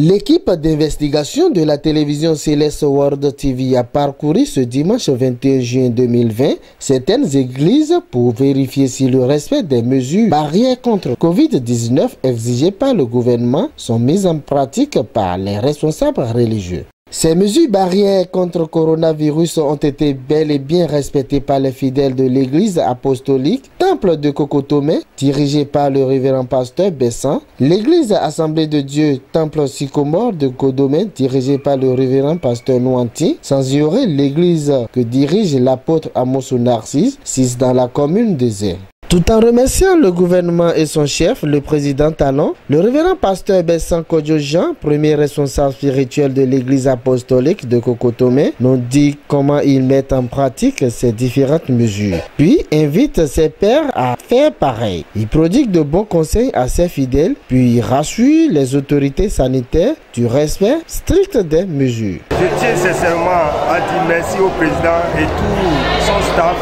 L'équipe d'investigation de la télévision Céleste World TV a parcouru ce dimanche 21 juin 2020 certaines églises pour vérifier si le respect des mesures barrières contre Covid-19 exigées par le gouvernement sont mises en pratique par les responsables religieux. Ces mesures barrières contre coronavirus ont été bel et bien respectées par les fidèles de l'église apostolique Temple de Cocotomé, dirigée par le révérend pasteur Bessan, l'église Assemblée de Dieu Temple Sycomore de Codomé, dirigée par le révérend pasteur Nouanti, sans ignorer l'église que dirige l'apôtre Amos Narcisse, sis dans la commune de Zé. Tout en remerciant le gouvernement et son chef, le président Talon, le révérend pasteur Bessan Kodjo Jean, premier responsable spirituel de l'église apostolique de Cocotomé, nous dit comment ils mettent en pratique ces différentes mesures. Puis invite ses pairs à faire pareil. Il prodigue de bons conseils à ses fidèles, puis il rassure les autorités sanitaires du respect strict des mesures. Je tiens sincèrement à dire merci au président et tout son staff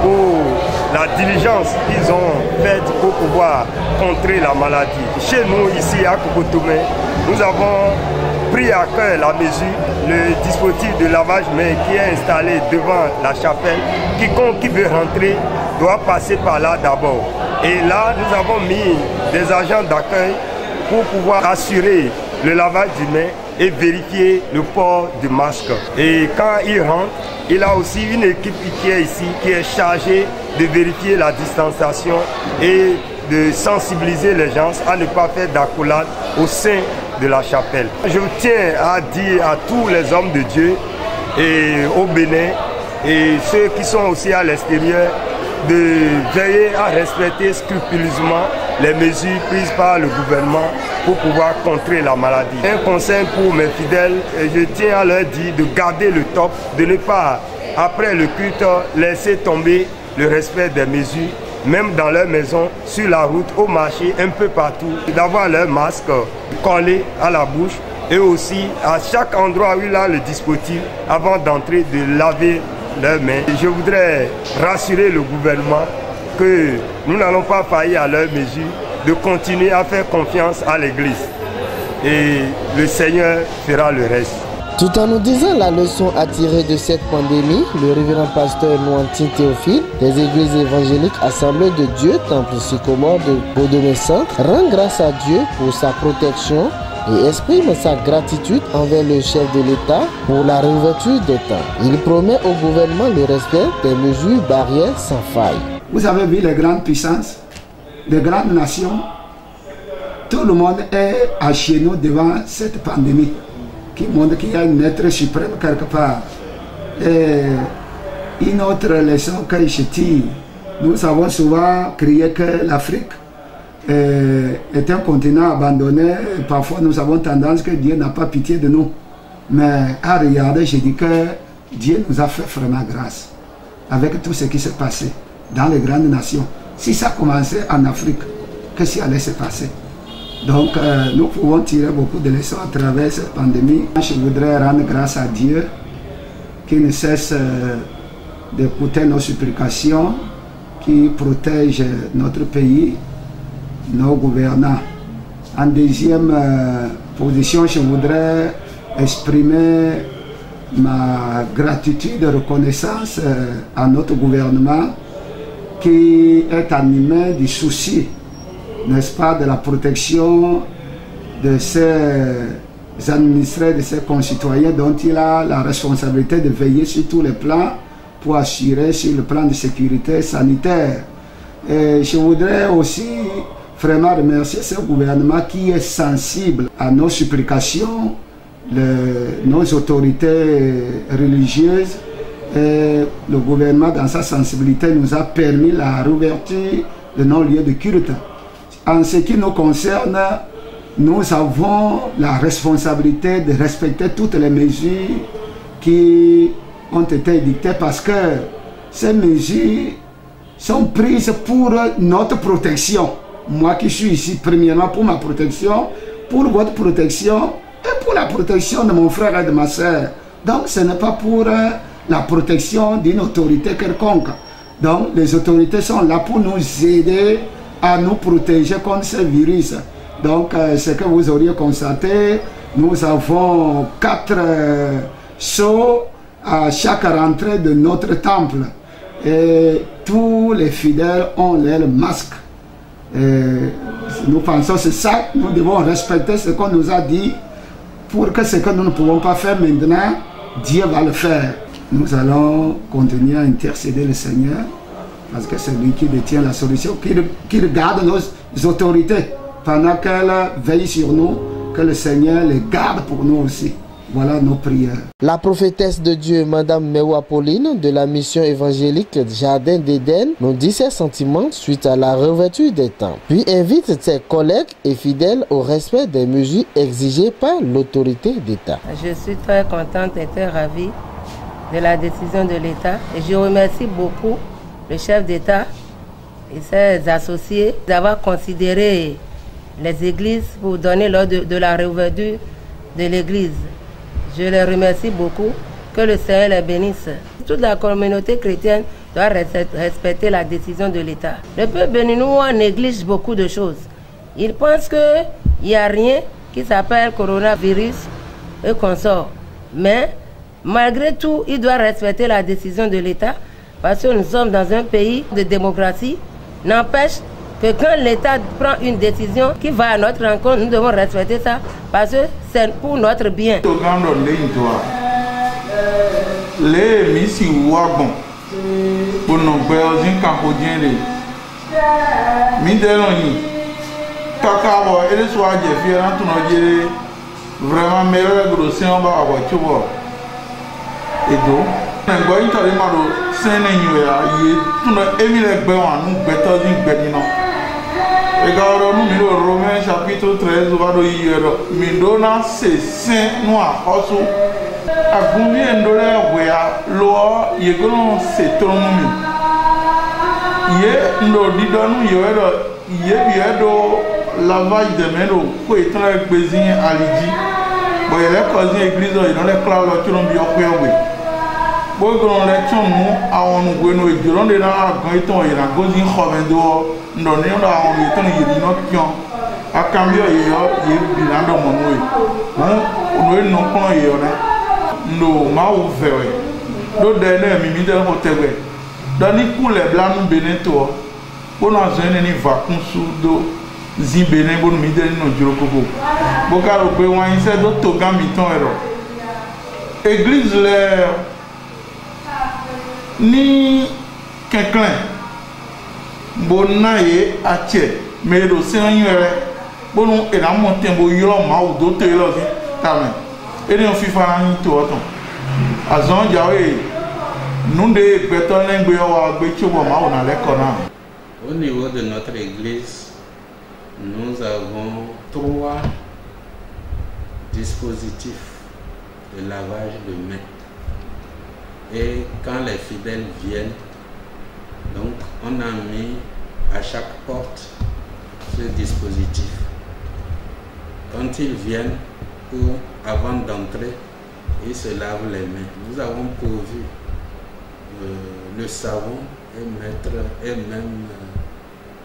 pour la diligence qu'ils ont faite pour pouvoir contrer la maladie. Chez nous, ici à Cocotomé, nous avons pris à cœur la mesure, le dispositif de lavage main qui est installé devant la chapelle. Quiconque qui veut rentrer doit passer par là d'abord. Et là, nous avons mis des agents d'accueil pour pouvoir assurer le lavage du main et vérifier le port du masque. Et quand il rentre, il a aussi une équipe qui est ici, qui est chargée de vérifier la distanciation et de sensibiliser les gens à ne pas faire d'accolade au sein de la chapelle. Je tiens à dire à tous les hommes de Dieu et au Bénin et ceux qui sont aussi à l'extérieur de veiller à respecter scrupuleusement les mesures prises par le gouvernement pour pouvoir contrer la maladie. Un conseil pour mes fidèles, je tiens à leur dire de garder le top, de ne pas, après le culte, laisser tomber le respect des mesures, même dans leur maison, sur la route, au marché, un peu partout, d'avoir leur masque collé à la bouche et aussi à chaque endroit où il a le dispositif, avant d'entrer, de laver leurs mains. Je voudrais rassurer le gouvernement que nous n'allons pas faillir à leurs mesures, de continuer à faire confiance à l'Église et le Seigneur fera le reste. Tout en nous disant la leçon à tirer de cette pandémie, le révérend pasteur Nouanti Théophile des églises évangéliques Assemblée de Dieu, Temple Sycomore de Codomé Centre, rend grâce à Dieu pour sa protection et exprime sa gratitude envers le chef de l'État pour la réouverture des temps. Il promet au gouvernement le respect des mesures barrières sans faille. Vous avez vu les grandes puissances, les grandes nations, tout le monde est à genoux devant cette pandémie qui montre qu'il y a un être suprême quelque part. Et une autre leçon que je tire, nous avons souvent crié que l'Afrique est un continent abandonné. Parfois nous avons tendance que Dieu n'a pas pitié de nous. Mais à regarder, je dis que Dieu nous a fait vraiment grâce avec tout ce qui s'est passé dans les grandes nations. Si ça commençait en Afrique, qu'est-ce qui allait se passer? Donc nous pouvons tirer beaucoup de leçons à travers cette pandémie. Je voudrais rendre grâce à Dieu qui ne cesse d'écouter nos supplications, qui protège notre pays, nos gouvernants. En deuxième position, je voudrais exprimer ma gratitude et reconnaissance à notre gouvernement qui est animé du souci, n'est-ce pas, de la protection de ses administrés, de ses concitoyens dont il a la responsabilité de veiller sur tous les plans pour assurer sur le plan de sécurité sanitaire. Et je voudrais aussi vraiment remercier ce gouvernement qui est sensible à nos supplications, nos autorités religieuses. Et le gouvernement, dans sa sensibilité, nous a permis la réouverture de nos lieux de culte. En ce qui nous concerne, nous avons la responsabilité de respecter toutes les mesures qui ont été édictées parce que ces mesures sont prises pour notre protection. Moi qui suis ici, premièrement pour ma protection, pour votre protection et pour la protection de mon frère et de ma soeur. Donc ce n'est pas pour la protection d'une autorité quelconque. Donc les autorités sont là pour nous aider à nous protéger contre ce virus. Donc ce que vous auriez constaté, Nous avons 4 sceaux à chaque rentrée de notre temple. Et tous les fidèles ont leur masque. Et nous pensons que c'est ça, nous devons respecter ce qu'on nous a dit pour que ce que nous ne pouvons pas faire maintenant, Dieu va le faire. Nous allons continuer à intercéder le Seigneur parce que c'est lui qui détient la solution, qui regarde nos autorités pendant qu'elles veillent sur nous, que le Seigneur les garde pour nous aussi. Voilà nos prières. La prophétesse de Dieu, Madame Mewa Pauline, de la mission évangélique Jardin d'Éden, nous dit ses sentiments suite à la réouverture des temples, puis invite ses collègues et fidèles au respect des mesures exigées par l'autorité d'État. Je suis très contente et très ravie de la décision de l'État et je remercie beaucoup le chef d'État et ses associés d'avoir considéré les églises pour donner l'ordre de la réouverture de l'église. Je les remercie beaucoup, que le Seigneur les bénisse. Toute la communauté chrétienne doit respecter la décision de l'État. Le peuple béninois néglige beaucoup de choses. Il pense qu'il n'y a rien qui s'appelle coronavirus et consorts. Mais malgré tout, il doit respecter la décision de l'État parce que nous sommes dans un pays de démocratie. N'empêche que quand l'État prend une décision qui va à notre rencontre, nous devons respecter ça parce que c'est pour notre bien. Regarde nous Romains chapitre 13 Mindona c'est saint noir also agumi endole wea lo yegono c'est tonomi ye ndo didonu ye biedo lavage de mains ko etra gbezin aliji bo ye le cousin église yo dans les clouds tu non bi okwe bogon le tunu awon gweno ejoro de na agan iton ira gozi khomendo ndo ni ndo awon iton yiri no pion akambio yo ye bilando monwe no no kono yo na ndo ma uvewe do de na mi de hotewe do ni kule blanu beneto bona zene ni vakunsu do zimbene bonu mi de no joro koko bokaro pe wan ise do to gamiton ero église le ni quelqu'un bonaye ache mais do senyere bonu e na monte bo yoro ma o do te lo si tamen e ni o fifa ni to oton azon jawe nunde beto lengbe o wa gbe chobo ma o na lekona. Au niveau de notre église, nous avons 3 dispositifs de lavage de mains. Et quand les fidèles viennent, donc on a mis à chaque porte ce dispositif. Quand ils viennent, avant d'entrer, ils se lavent les mains. Nous avons pourvu le savon et même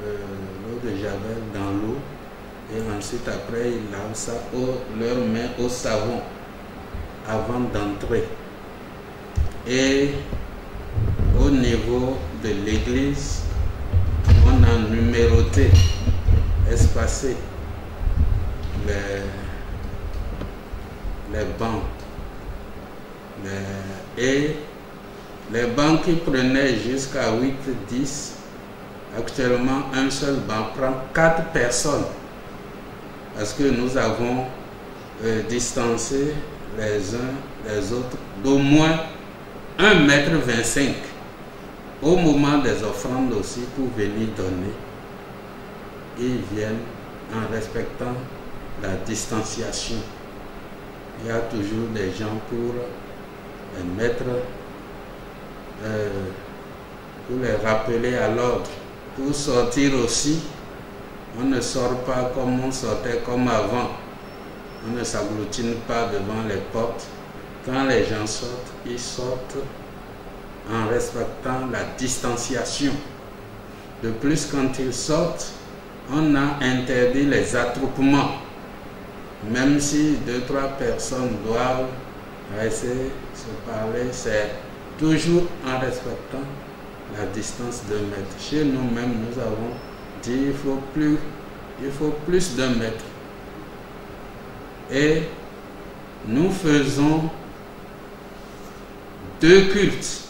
l'eau de javel dans l'eau. Et ensuite après ils lavent leurs mains au savon avant d'entrer. Et au niveau de l'église, on a numéroté, espacé les bancs. Et les bancs qui prenaient jusqu'à 8-10, actuellement un seul banc prend 4 personnes. Parce que nous avons distancé les uns les autres d'au moins 1,25 m au moment des offrandes aussi pour venir donner. Ils viennent en respectant la distanciation. Il y a toujours des gens pour les mettre, pour les rappeler à l'ordre. Pour sortir aussi, on ne sort pas comme on sortait comme avant. On ne s'agglutine pas devant les portes. Quand les gens sortent, ils sortent en respectant la distanciation. De plus, quand ils sortent, on a interdit les attroupements. même si 2-3 personnes doivent rester se parler, c'est toujours en respectant la distance de mètre. Chez nous-mêmes, nous avons dit il faut plus de mètre. Et nous faisons 2 cultes.